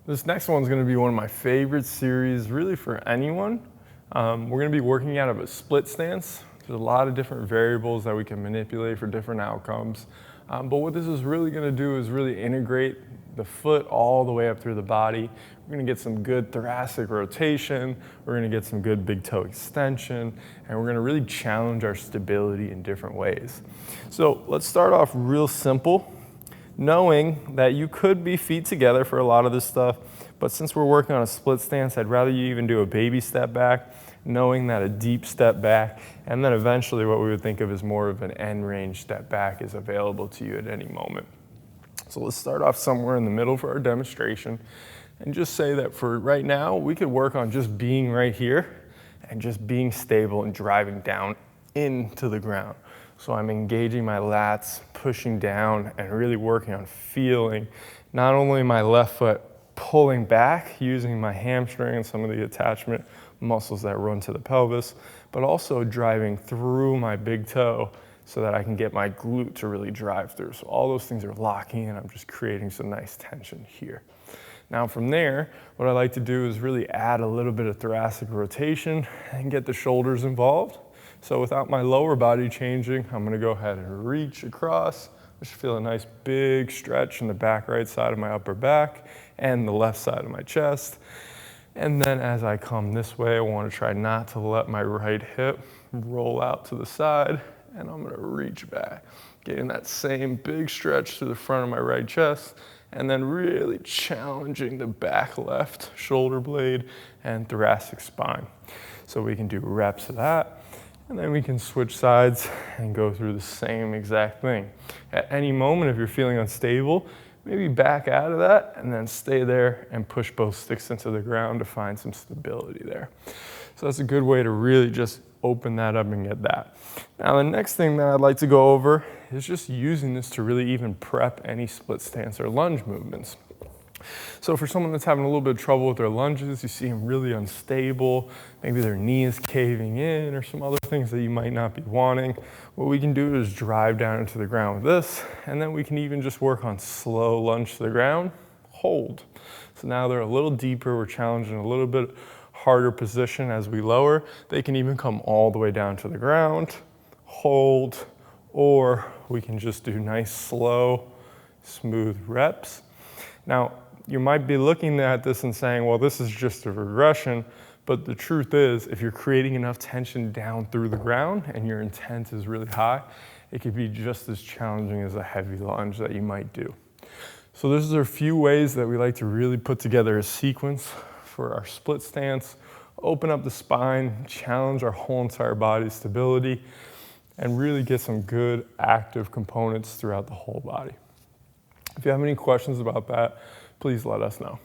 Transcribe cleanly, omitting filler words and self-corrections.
This next one's gonna be one of my favorite series, really for anyone. We're gonna be working out of a split stance. There's a lot of different variables that we can manipulate for different outcomes. But what this is really gonna do is really integrate the foot all the way up through the body. We're gonna get some good thoracic rotation, we're gonna get some good big toe extension, and we're gonna really challenge our stability in different ways. So let's start off real simple, knowing that you could be feet together for a lot of this stuff, but since we're working on a split stance, I'd rather you even do a baby step back, knowing that a deep step back, and then eventually what we would think of as more of an end range step back is available to you at any moment. So let's start off somewhere in the middle for our demonstration, and just say that for right now, we could work on just being right here and just being stable and driving down into the ground. So I'm engaging my lats, pushing down, and really working on feeling not only my left foot pulling back, using my hamstring and some of the attachment muscles that run to the pelvis, but also driving through my big toe so that I can get my glute to really drive through. So all those things are locking in. I'm just creating some nice tension here. Now from there, what I like to do is really add a little bit of thoracic rotation and get the shoulders involved. So without my lower body changing, I'm gonna go ahead and reach across. I should feel a nice big stretch in the back right side of my upper back and the left side of my chest. And then as I come this way, I wanna try not to let my right hip roll out to the side, and I'm gonna reach back, getting that same big stretch through the front of my right chest, and then really challenging the back left shoulder blade and thoracic spine. So we can do reps of that. And then we can switch sides and go through the same exact thing. At any moment, if you're feeling unstable, maybe back out of that and then stay there and push both sticks into the ground to find some stability there. So that's a good way to really just open that up and get that. Now the next thing that I'd like to go over is just using this to really even prep any split stance or lunge movements. So for someone that's having a little bit of trouble with their lunges, you see them really unstable, maybe their knee is caving in or some other things that you might not be wanting, what we can do is drive down into the ground with this, and then we can even just work on slow lunge to the ground, hold. So now they're a little deeper, we're challenging a little bit harder position as we lower. They can even come all the way down to the ground, hold, or we can just do nice, slow, smooth reps. Now, you might be looking at this and saying, well, this is just a regression, but the truth is, if you're creating enough tension down through the ground and your intent is really high, it could be just as challenging as a heavy lunge that you might do. So those are a few ways that we like to really put together a sequence for our split stance, open up the spine, challenge our whole entire body stability, and really get some good active components throughout the whole body. If you have any questions about that, please let us know.